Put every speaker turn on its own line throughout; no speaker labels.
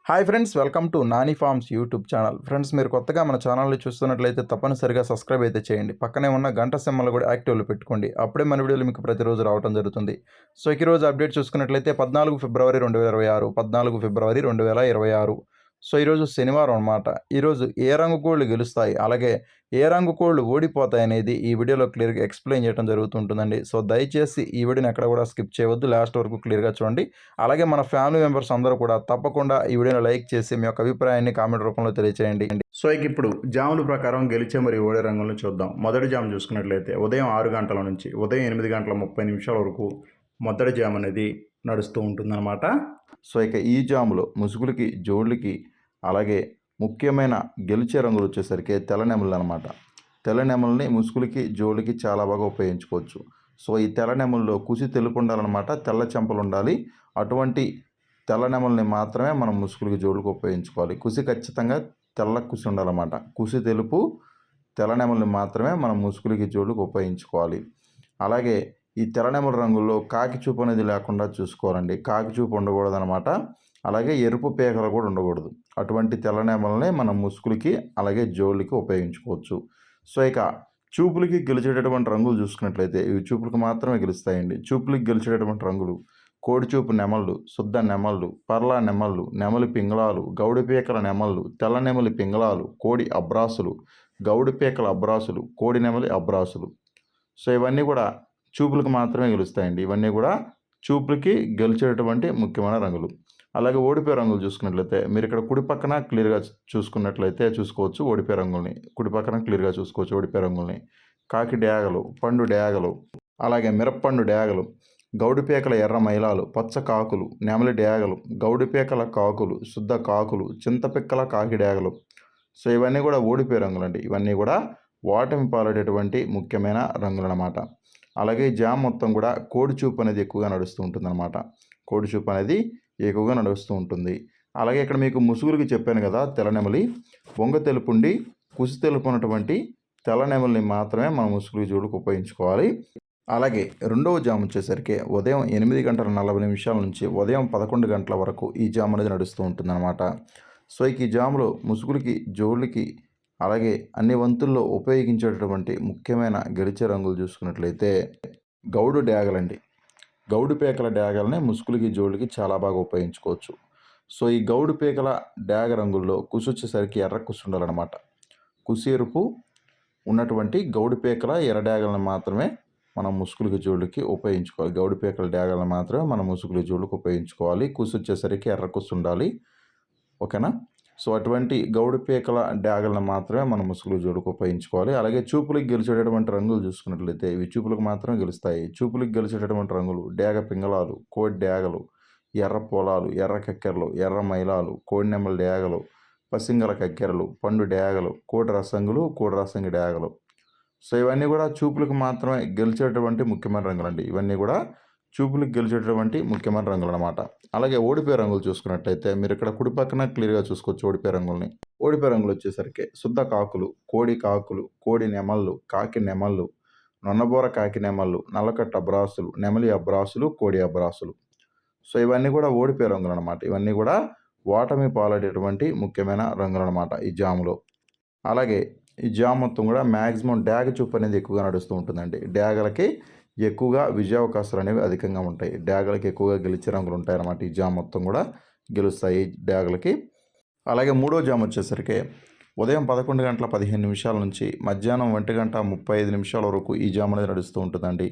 Hi friends, welcome to Nani forms YouTube channel. Friends, మీరు కొత్తగా మన ఛానల్ని చూస్తున్నట్లయితే తప్పనిసరిగా సబ్స్క్రైబ్ అయితే చేయండి. పక్కనే ఉన్న గంట సింబల్ కూడా యాక్టివ్లో పెట్టుకోండి. అప్పుడే మన వీడియోలు మీకు ప్రతిరోజు రావడం జరుగుతుంది. సో ఈరోజు అప్డేట్ చూసుకున్నట్లయితే 14 ఫిబ్రవరి 2026, 14 ఫిబ్రవరి 2026. సో ఈరోజు శనివారం అనమాట. ఈరోజు ఏ రంగు కోళ్ళు గెలుస్తాయి, అలాగే ఏ రంగు కోళ్ళు ఓడిపోతాయి అనేది ఈ వీడియోలో క్లియర్గా ఎక్స్ప్లెయిన్ చేయడం జరుగుతుంటుందండి. సో దయచేసి ఈ వీడియోని ఎక్కడ కూడా స్కిప్ చేయవద్దు, లాస్ట్ వరకు క్లియర్గా చూడండి. అలాగే మన ఫ్యామిలీ మెంబర్స్ అందరూ కూడా తప్పకుండా ఈ వీడియోని లైక్ చేసి మీ యొక్క అభిప్రాయాన్ని కామెంట్ రూపంలో తెలియజేయండి. సో ఇప్పుడు జాముల ప్రకారం గెలిచే మరియు ఓడే రంగులను చూద్దాం. మొదటి జాము చూసుకున్నట్లయితే ఉదయం 6 గంటల నుంచి ఉదయం 8 గంటల 30 నిమిషాల వరకు మొదటి జాము అనేది నడుస్తూ ఉంటుందన్నమాట. సో ఈ జాములో ముసుగులకి, జోళ్ళకి, అలాగే ముఖ్యమైన గెలిచే రంగులు వచ్చేసరికి తెల్ల నెమళ్ళు అనమాట. తెల్ల నెమల్ని ముసుగులకి, జోళ్ళకి చాలా బాగా ఉపయోగించుకోవచ్చు. సో ఈ తెల్ల నెమల్లో కుసి తెలుపు ఉండాలన్నమాట, తెల్ల చెంపలు ఉండాలి. అటువంటి తెల్ల నెమల్ని మాత్రమే మనం ముసుగులకి, జోళ్ళకి ఉపయోగించుకోవాలి. కుసి ఖచ్చితంగా తెల్ల కుసి ఉండాలన్నమాట. కుసి తెలుపు తెల్ల నెమల్ని మాత్రమే మనం ముసుగులకి, జోళ్ళకి ఉపయోగించుకోవాలి. అలాగే ఈ తెల్ల నెమల రంగుల్లో కాకి చూపు అనేది లేకుండా చూసుకోవాలండి. కాకి చూపు ఉండకూడదు అనమాట. అలాగే ఎరుపు పేకలు కూడా ఉండకూడదు. అటువంటి తెల్ల నెమలని మనం ముసుగులకి, అలాగే జోళ్ళకి ఉపయోగించుకోవచ్చు. సో చూపులకి గెలిచేటటువంటి రంగులు చూసుకున్నట్లయితే ఇవి చూపులకు మాత్రమే గెలుస్తాయండి. చూపులకి గెలిచేటటువంటి రంగులు కోడి చూపు నెమళ్ళు, శుద్ధ నెమళ్ళు, పర్లా నెమళ్ళు, నెమలి పింగళాలు, గౌడి పీకల నెమళ్ళు, తెల్ల నెమలి పింగళాలు, కోడి అబ్రాసులు, గౌడి పీకల అబ్రాసులు, కోడి నెమలి అబ్రాసులు. సో ఇవన్నీ కూడా చూపులకు మాత్రమే గెలుస్తాయండి. ఇవన్నీ కూడా చూపులకి గెలిచేటటువంటి ముఖ్యమైన రంగులు. అలాగే ఓడిపోయే రంగులు చూసుకున్నట్లయితే మీరు ఇక్కడ కుడి పక్కన క్లియర్గా చూసుకోవచ్చు ఓడిపోయే రంగుల్ని. కుడి పక్కన క్లియర్గా చూసుకోవచ్చు ఓడిపోయే రంగుల్ని. కాకి డేగలు, పండు డేగలు, అలాగే మిరప్పండు డేగలు, గౌడిపేకల ఎర్ర మైలాలు, పచ్చ కాకులు, నెమలి డేగలు, గౌడిపేకల కాకులు, శుద్ధ కాకులు, చింతపిక్కల కాకి డేగలు. సో ఇవన్నీ కూడా ఓడిపోయే రంగులండి. ఇవన్నీ కూడా ఓటమి పాలడేటువంటి ముఖ్యమైన రంగులు అన్నమాట. అలాగే జామ్ మొత్తం కూడా కోడి చూపు అనేది ఎక్కువగా నడుస్తూ ఉంటుందన్నమాట. కోడి చూపు అనేది ఎక్కువగా నడుస్తూ ఉంటుంది. అలాగే ఇక్కడ మీకు ముసుగులకి చెప్పాను కదా, తెల్ల నెమలి, బొంగ తెలుపుండి కుసి తెలుపు ఉన్నటువంటి తెల్ల నెమలిని మాత్రమే మనం ముసుగులకి, జోళ్ళకి ఉపయోగించుకోవాలి. అలాగే రెండవ జాము వచ్చేసరికి ఉదయం 8 గంటల 40 నిమిషాల నుంచి ఉదయం 11 గంటల వరకు ఈ జాము అనేది నడుస్తూ ఉంటుందన్నమాట. సో ఈ జాములో ముసుగులకి, జోళ్ళకి, అలాగే అన్ని వంతుల్లో ఉపయోగించేటటువంటి ముఖ్యమైన గెలిచే రంగులు చూసుకున్నట్లయితే గౌడు డేగలండి. గౌడు పేకల డేగలని ముసుగులకి, జోళ్ళకి చాలా బాగా ఉపయోగించుకోవచ్చు. సో ఈ గౌడు పేకల డేగ రంగుల్లో కుసి వచ్చేసరికి ఎర్ర కుసి ఉండాలన్నమాట. కుసి ఎరుపు ఉన్నటువంటి గౌడు పేకల ఎర్ర డేగలను మాత్రమే మనం ముసుగులకి, జోళ్ళకి ఉపయోగించుకోవాలి. గౌడు పేకల డేగలను మాత్రమే మనం ముసుగులకి, జోళ్ళకి ఉపయోగించుకోవాలి. కుసి వచ్చేసరికి ఎర్ర కుసి ఉండాలి. ఓకేనా? సో అటువంటి గౌడు పీకల డ్యాగలను మాత్రమే మనం ముసుగులు, జోళ్ళకి ఉపయోగించుకోవాలి. అలాగే చూపులకు గెలిచేటటువంటి రంగులు చూసుకున్నట్లయితే ఇవి చూపులకు మాత్రమే గెలుస్తాయి. చూపులకు గెలిచేటటువంటి రంగులు డేగ పింగళాలు, కోడి డేగలు, ఎర్ర పొలాలు, ఎర్ర కక్కెరలు, ఎర్ర మైలాలు, కోడి నెమ్మల డేగలు, పసింగల కక్కెరలు, పండు డేగలు, కోడి రసంగులు, కోడి రసంగి డేగలు. సో ఇవన్నీ కూడా చూపులకు మాత్రమే గెలిచేటటువంటి ముఖ్యమైన రంగులండి. ఇవన్నీ కూడా చూపులకు గెలిచేటటువంటి ముఖ్యమైన రంగులు అనమాట. అలాగే ఓడిపోయే రంగులు చూసుకున్నట్టయితే మీరు ఇక్కడ కుడి పక్కన క్లియర్గా చూసుకోవచ్చు ఓడిపోయే రంగుల్ని. ఓడిపోయే రంగులు వచ్చేసరికి శుద్ధ కాకులు, కోడి నెమళ్ళు, కాకి నెమళ్ళు, నొన్నబోర కాకి నెమళ్ళు, నల్లకట్ట అబ్రాసులు, నెమలి అబ్రాసులు, కోడి అబ్రాసులు. సో ఇవన్నీ కూడా ఓడిపోయే రంగులు అనమాట. ఇవన్నీ కూడా ఓటమి పాలడేటువంటి ముఖ్యమైన రంగులు అనమాట ఈ జాములో. అలాగే ఈ జామ్ మొత్తం కూడా మ్యాక్సిమం డ్యాగ చూపు అనేది ఎక్కువగా నడుస్తూ ఉంటుందండి. డ్యాగలకి ఎక్కువగా విజయావకాశాలు అనేవి అధికంగా ఉంటాయి. డ్యాగలకి ఎక్కువగా గెలిచే రంగులు ఉంటాయి అన్నమాట. ఈ జామ్ మొత్తం కూడా గెలుస్తాయి డ్యాగలకి. అలాగే మూడో జామ్ వచ్చేసరికి ఉదయం 11 గంటల 15 నిమిషాల నుంచి మధ్యాహ్నం 1 గంట 35 నిమిషాల వరకు ఈ జామ్ అనేది నడుస్తూ ఉంటుందండి.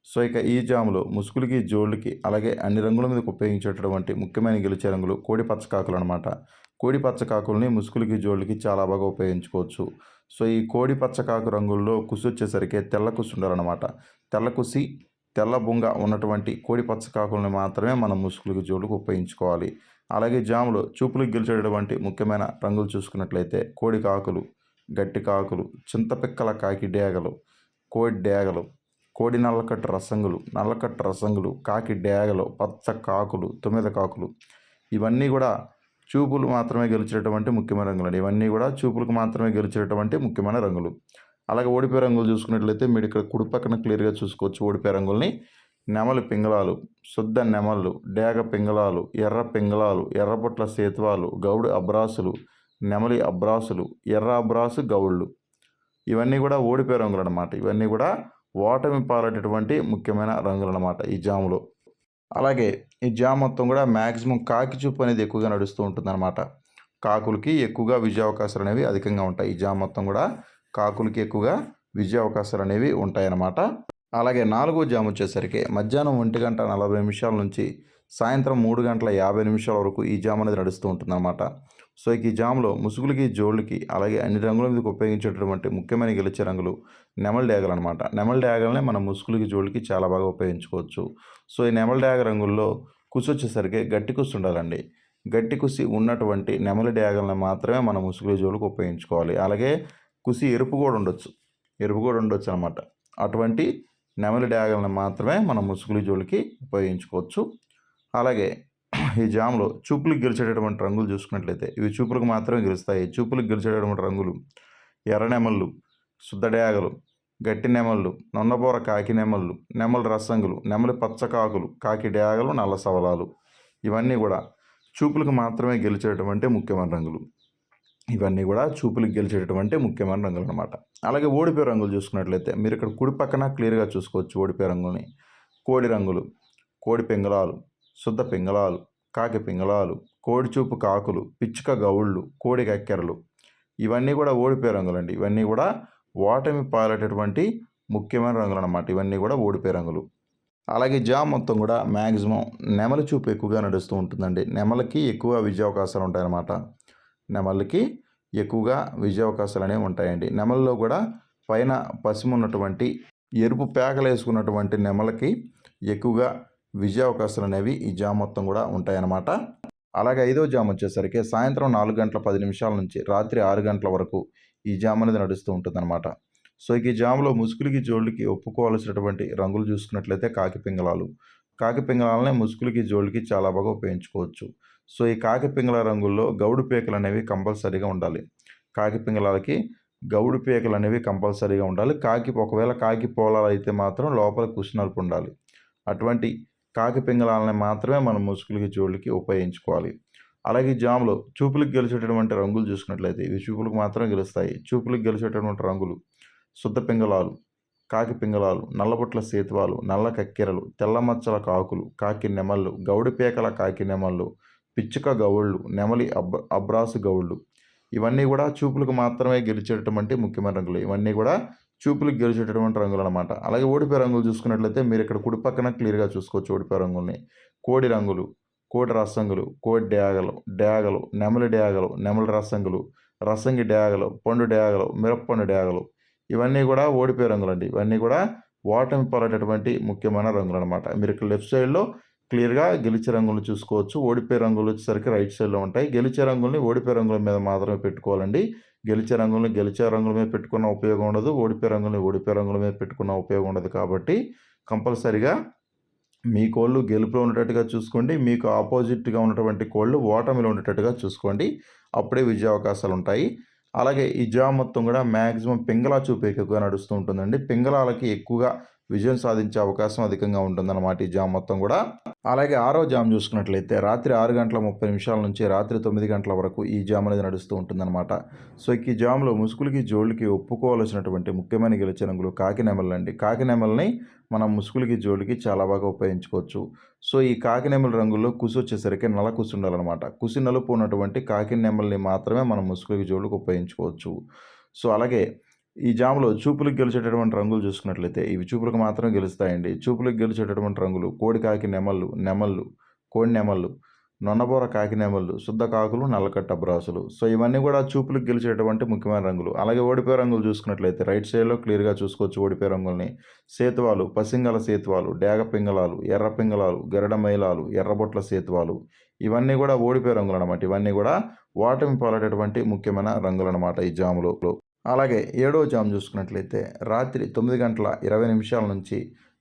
సో ఈ జాములో ముసుగులకి, జోళ్ళకి, అలాగే అన్ని రంగుల మీదకి ఉపయోగించేటటువంటి ముఖ్యమైన గెలిచే రంగులు కోడి పచ్చకాకులు అనమాట. కోడి పచ్చకాకుల్ని ముసుగులకి, జోళ్ళకి చాలా బాగా ఉపయోగించుకోవచ్చు. సో ఈ కోడి పచ్చకాకు రంగుల్లో కుసి వచ్చేసరికి తెల్ల కుసి ఉండాలన్నమాట. తెల్ల కుసి, తెల్ల బొంగ ఉన్నటువంటి కోడి పచ్చకాకుల్ని మాత్రమే మనం ముసుగులకి, జోళ్ళకి ఉపయోగించుకోవాలి. అలాగే జాములో చూపులకు గెలిచేటటువంటి ముఖ్యమైన రంగులు చూసుకున్నట్లయితే కోడి కాకులు, గట్టి కాకులు, చింతపిక్కల కాకి డేగలు, కోడి డేగలు, కోడి నల్లకట్టు రసంగులు, కాకి డేగలు, పచ్చ కాకులు, తొమ్మిద కాకులు. ఇవన్నీ కూడా చూపులు మాత్రమే గెలిచేటటువంటి ముఖ్యమైన రంగులు. ఇవన్నీ కూడా చూపులకు మాత్రమే గెలిచేటటువంటి ముఖ్యమైన రంగులు. అలాగే ఓడిపోయే రంగులు చూసుకున్నట్లయితే మీరు ఇక్కడ కుడి పక్కన క్లియర్గా చూసుకోవచ్చు ఓడిపోయే రంగుల్ని. నెమలి పింగళాలు, శుద్ధ నెమళ్ళు, డేగ పింగళాలు, ఎర్ర పింగళాలు, ఎర్రబొట్ల సేతువాలు, గౌడు అబ్రాసులు, నెమలి అబ్రాసులు, ఎర్ర అబ్రాసు గౌళ్ళు. ఇవన్నీ కూడా ఓడిపోయే రంగులు అన్నమాట. ఇవన్నీ కూడా ఓటమి పాలైనటువంటి ముఖ్యమైన రంగులు అన్నమాట ఈ జాములో. అలాగే ఈ జామ్ మొత్తం కూడా మ్యాక్సిమం కాకి చూపు అనేది ఎక్కువగా నడుస్తూ ఉంటుందన్నమాట. కాకులకి ఎక్కువగా విజయ అవకాశాలు అనేవి అధికంగా ఉంటాయి. ఈ జామ్ మొత్తం కూడా కాకులకి ఎక్కువగా విజయ అవకాశాలు అనేవి ఉంటాయన్నమాట. అలాగే 4వ జామ్ వచ్చేసరికి మధ్యాహ్నం 1:40 నుంచి సాయంత్రం 3:50 వరకు ఈ జామ్ అనేది నడుస్తూ ఉంటుందన్నమాట. సో ఈ జామ్లో ముసుగులకి, జోళ్ళకి, అలాగే అన్ని రంగుల మీదకి ఉపయోగించేటటువంటి ముఖ్యమైన గెలిచే రంగులు నెమలి డేగలు అనమాట. నెమలి డేగలనే మనం ముసుగులకి, జోళ్ళకి చాలా బాగా ఉపయోగించుకోవచ్చు. సో ఈ నెమలి డేగ రంగుల్లో కుసి వచ్చేసరికి గట్టి కుసి ఉండాలండి. గట్టి కుసి ఉన్నటువంటి నెమలి డేగలను మాత్రమే మనం ముసుగులు, జోళ్ళకి ఉపయోగించుకోవాలి. అలాగే కుసి ఎరుపు కూడా ఉండొచ్చు అనమాట. అటువంటి నెమలి డేగలను మాత్రమే మనం ముసుగులు, జోళ్ళకి ఉపయోగించుకోవచ్చు. అలాగే ఈ జామ్లో చూపులకు గెలిచేటటువంటి రంగులు చూసుకున్నట్లయితే ఇవి చూపులకు మాత్రమే గెలుస్తాయి. చూపులకు గెలిచేటటువంటి రంగులు ఎర్ర నెమళ్ళు, శుద్ధ డేగలు, గట్టి నెమళ్ళు, నొన్నబోర కాకి నెమళ్ళు, నెమలి రసంగులు, నెమలి పచ్చకాకులు, కాకి డేగలు, నల్ల సవలాలు. ఇవన్నీ కూడా చూపులకు మాత్రమే గెలిచేటటువంటి ముఖ్యమైన రంగులు. ఇవన్నీ కూడా చూపులకు గెలిచేటటువంటి ముఖ్యమైన రంగులు అనమాట. అలాగే ఓడిపోయే రంగులు చూసుకున్నట్లయితే మీరు ఇక్కడ కుడి పక్కన క్లియర్గా చూసుకోవచ్చు ఓడిపోయే రంగుల్ని. కోడి రంగులు, కోడి పింగళాలు, శుద్ధ పింగళాలు, కాకి పింగళాలు, కోడి చూపు కాకులు, పిచ్చుక గౌళ్ళు, కోడి కక్కెరలు. ఇవన్నీ కూడా ఓడిపోయే రంగులండి. ఇవన్నీ కూడా ఓటమి పాలేటటువంటి ముఖ్యమైన రంగులు అన్నమాట. ఇవన్నీ కూడా ఓడిపోయే రంగులు. అలాగే జామ్ మొత్తం కూడా మ్యాక్సిమం నెమలి చూపు ఎక్కువగా నడుస్తూ ఉంటుందండి. నెమలికి ఎక్కువ విజయ అవకాశాలు ఉంటాయన్నమాట. నెమలికి ఎక్కువగా విజయ అవకాశాలు అనేవి ఉంటాయండి. నెమలిలో కూడా పైన పసిమి ఉన్నటువంటి ఎరుపు పేకలు వేసుకున్నటువంటి నెమలికి ఎక్కువగా విజయ అవకాశాలు అనేవి ఈ జామ్ మొత్తం కూడా ఉంటాయన్నమాట. అలాగే 5వ జామ్ వచ్చేసరికి సాయంత్రం 4:10 నుంచి రాత్రి 6 గంటల వరకు ఈ జామ్ అనేది నడుస్తూ ఉంటుందన్నమాట. సో ఈ జామ్లో ముసుగులకి, జోళ్ళకి ఒప్పుకోవాల్సినటువంటి రంగులు చూసుకున్నట్లయితే కాకి పింగళాలు. కాకి పింగళాలనే ముసుగులకి, జోళ్ళకి చాలా బాగా ఉపయోగించుకోవచ్చు. సో ఈ కాకి పింగళ రంగుల్లో గౌడు పీకలు అనేవి కంపల్సరీగా ఉండాలి. కాకి పింగళాలకి గౌడు పీకలు అనేవి కంపల్సరీగా ఉండాలి. ఒకవేళ కాకి పోలాలు అయితే మాత్రం లోపల కుసి నలుపు ఉండాలి. అటువంటి కాకి పింగళాలని మాత్రమే మనం ముసుగులకి, జోళ్ళకి ఉపయోగించుకోవాలి. అలాగే జామ్లో చూపులకు గెలిచేటటువంటి రంగులు చూసుకున్నట్లయితే ఇవి చూపులకు మాత్రమే గెలుస్తాయి. చూపులకు గెలిచేటటువంటి రంగులు శుద్ధ పింగళాలు, కాకి పింగళాలు, నల్లబొట్ల సేతువాలు, నల్ల కక్కెరలు, తెల్ల మచ్చల కాకులు, కాకి నెమళ్ళు, గౌడి పీకల కాకి నెమళ్ళు, పిచ్చుక గౌళ్ళు, నెమలి అబ్రాసు గౌళ్ళు. ఇవన్నీ కూడా చూపులకు మాత్రమే గెలిచేటటువంటి ముఖ్యమైన రంగులు. ఇవన్నీ కూడా చూపులకు గెలిచేటటువంటి రంగులు అనమాట. అలాగే ఓడిపోయే రంగులు చూసుకున్నట్లయితే మీరు ఇక్కడ కుడి పక్కన క్లియర్గా చూసుకోవచ్చు ఓడిపోయే రంగుల్ని. కోడి రంగులు, కోడి రసంగులు, కోడి డేగలు, నెమలి డేగలు, నెమలి రసంగులు, రసంగి డేగలు, పండు డేగలు, మిరప్పండు డేగలు. ఇవన్నీ కూడా ఓడిపోయే రంగులండి. ఇవన్నీ కూడా ఓటమి పాలైనటువంటి ముఖ్యమైన రంగులు అనమాట. మీరు ఇక్కడ లెఫ్ట్ సైడ్లో క్లియర్గా గెలిచే రంగులు చూసుకోవచ్చు. ఓడిపోయే రంగులు వచ్చేసరికి రైట్ సైడ్లో ఉంటాయి. గెలిచే రంగుల్ని ఓడిపోయే రంగుల మీద మాత్రమే పెట్టుకోవాలండి. గెలిచే రంగుల మీద పెట్టుకున్న ఉపయోగం ఉండదు. ఓడిపోయే రంగుల మీద పెట్టుకున్న ఉపయోగం ఉండదు. కాబట్టి కంపల్సరిగా మీ కోళ్ళు గెలుపులో ఉండేటట్టుగా చూసుకోండి. మీకు ఆపోజిట్గా ఉన్నటువంటి కోళ్ళు ఓటమిలో ఉండేటట్టుగా చూసుకోండి. అప్పుడే విజయ అవకాశాలు ఉంటాయి. అలాగే ఈ జామ్ మొత్తం కూడా మ్యాక్సిమం పింగళా చూపు ఎక్కువగా నడుస్తూ ఉంటుందండి. పింగళాలకి ఎక్కువగా విజయం సాధించే అవకాశం అధికంగా ఉంటుందన్నమాట ఈ జామ్ మొత్తం కూడా. అలాగే 6వ జామ్ చూసుకున్నట్లయితే రాత్రి 6:30 నుంచి రాత్రి 9 గంటల వరకు ఈ జామ్ అనేది నడుస్తూ ఉంటుందన్నమాట. సో ఈ జామ్లో ముసుగులకి, జోళ్ళకి ఒప్పుకోవాల్సినటువంటి ముఖ్యమైన గెలిచే రంగులు కాకి నెమళ్ళు అండి. కాకి నెమల్ని మనం ముసుగులకి, జోళ్ళకి చాలా బాగా ఉపయోగించుకోవచ్చు. సో ఈ కాకి నెమలి రంగుల్లో కుసి వచ్చేసరికి నల్ల కుసి ఉండాలన్నమాట. కుసి నలుపు ఉన్నటువంటి కాకి నెమల్ని మాత్రమే మనం ముసుగులకి, జోళ్ళకి ఉపయోగించుకోవచ్చు. సో అలాగే ఈ జామ్లో చూపులకు గెలిచేటటువంటి రంగులు చూసుకున్నట్లయితే ఇవి చూపులకు మాత్రమే గెలుస్తాయండి. చూపులకు గెలిచేటటువంటి రంగులు కోడి కాకి నెమళ్ళు, కోడి నెమళ్ళు, నొన్నబోర కాకి నెమళ్ళు, శుద్ధ కాకులు, నల్లకట్ట బ్రాసులు. సో ఇవన్నీ కూడా చూపులకు గెలిచేటటువంటి ముఖ్యమైన రంగులు. అలాగే ఓడిపోయే రంగులు చూసుకున్నట్లయితే రైట్ సైడ్లో క్లియర్గా చూసుకోవచ్చు ఓడిపోయే రంగుల్ని. సేతువాలు, పసింగల సేతువాలు, డేగ పింగళాలు, ఎర్ర పింగళాలు, గరుడ మైలాలు, ఎర్రబొట్ల సేతువాలు. ఇవన్నీ కూడా ఓడిపోయే రంగులు అనమాట. ఇవన్నీ కూడా ఓటమి పాలైనటువంటి ముఖ్యమైన రంగులు అనమాట ఈ జాములో. అలాగే 7వ జామ్ చూసుకున్నట్లయితే రాత్రి 9:20 నుంచి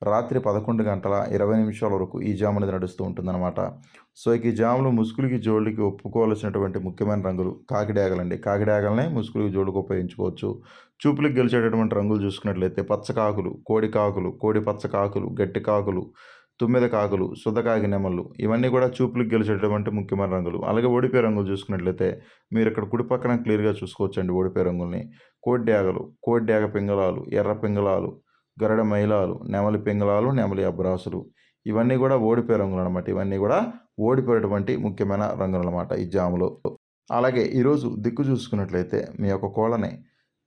రాత్రి 11:20 వరకు ఈ జామ్ అనేది నడుస్తూ ఉంటుందన్నమాట. సో ఈ జామ్లో ముసుగులకి, జోళ్ళకి ఒప్పుకోవాల్సినటువంటి ముఖ్యమైన రంగులు కాకిడేగలండి. కాకిడేగలనే ముసుగులకి, జోళ్ళకి ఉపయోగించుకోవచ్చు. చూపులకు గెలిచేటటువంటి రంగులు చూసుకున్నట్లయితే పచ్చకాకులు, కోడి పచ్చకాకులు, గట్టి కాకులు, తుమ్మెద కాకులు, సుద్దకాకి నెమళ్ళు ఇవన్నీ కూడా చూపులకు గెలిచేటటువంటి ముఖ్యమైన రంగులు. అలాగే ఓడిపోయే రంగులు చూసుకున్నట్లయితే మీరు ఇక్కడ కుడి పక్కన క్లియర్‌గా చూసుకోవచ్చండి ఓడిపోయే రంగుల్ని. కోడ్యాగలు, కోడ్యాగ పింగళాలు, ఎర్ర పింగళాలు, గరుడ మైలాలు, నెమలి పింగళాలు, నెమలి అబ్రాసులు ఇవన్నీ కూడా ఓడిపోయే రంగులనమాట. ఇవన్నీ కూడా ఓడిపోయేటువంటి ముఖ్యమైన రంగులనమాట ఈ జాములో. అలాగే ఈరోజు దిక్కు చూసుకున్నట్లయితే మీ యొక్క కోళ్ళని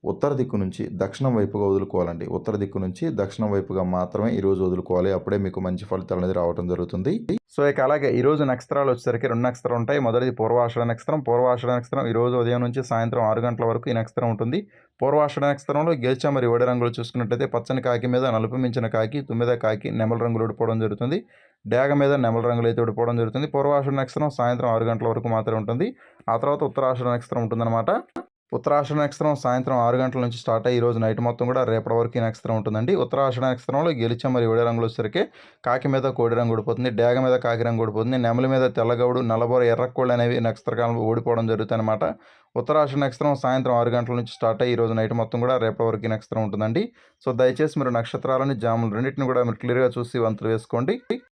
ఉత్తర దిక్కు నుంచి దక్షిణం వైపుగా వదులుకోవాలండి. ఉత్తర దిక్కు నుంచి దక్షిణం వైపుగా మాత్రమే ఈరోజు వదులుకోవాలి. అప్పుడే మీకు మంచి ఫలితాలు అనేది రావడం జరుగుతుంది. సో ఇక అలాగే ఈరోజు నక్షత్రాలు వచ్చేసరికి 2 నక్షత్రాలు ఉంటాయి. మొదటిది పూర్వాషాఢ నక్షత్రం. పూర్వాషాఢ నక్షత్రం ఈరోజు ఉదయం నుంచి సాయంత్రం 6 గంటల వరకు ఈ నక్షత్రం ఉంటుంది. పూర్వాషాఢ నక్షత్రంలో గెలిచ మరి ఓడి రంగులు చూసుకున్నట్లయితే పచ్చని కాకి మీద నలుపు మించిన కాకి, తుమ్మెద కాకి, నెమల రంగులు ఓడిపోవడం జరుగుతుంది. డేగ మీద నెమల రంగులు అయితే ఓడిపోవడం జరుగుతుంది. పూర్వాషాఢ నక్షత్రం సాయంత్రం 6 గంటల వరకు మాత్రమే ఉంటుంది. ఆ తర్వాత ఉత్తరాషాఢ నక్షత్రం ఉంటుందన్నమాట. ఉత్తరాషాఢ నక్షత్రం సాయంత్రం 6 గంటల నుంచి స్టార్ట్ అయ్యి ఈరోజు నైట్ మొత్తం కూడా రేపటి వరకు ఈ నక్షత్రం ఉంటుందండి. ఉత్తరాషాఢ నక్షత్రంలో గెలిచ మరి ఓడి రంగులు వచ్చేసరికి కాకి మీద కోడి రంగు ఓడిపోతుంది, డేగ మీద కాకి రంగు ఓడిపోతుంది, నెమలి మీద తెల్లగౌడు, నల్లబోర, ఎర్రకోళ్ళు అనేవి నక్షత్రకాలంలో ఓడిపోవడం జరుగుతాయి అనమాట. ఉత్తరాషాఢ నక్షత్రం సాయంత్రం 6 గంటల నుంచి స్టార్ట్ అయ్యి ఈరోజు నైట్ మొత్తం కూడా రేపటి వరకు ఈ నక్షత్రం ఉంటుందండి. సో దయచేసి మీరు నక్షత్రాలని, జాములు రెండింటిని కూడా మీరు క్లియర్‌గా చూసి వంతులు వేసుకోండి.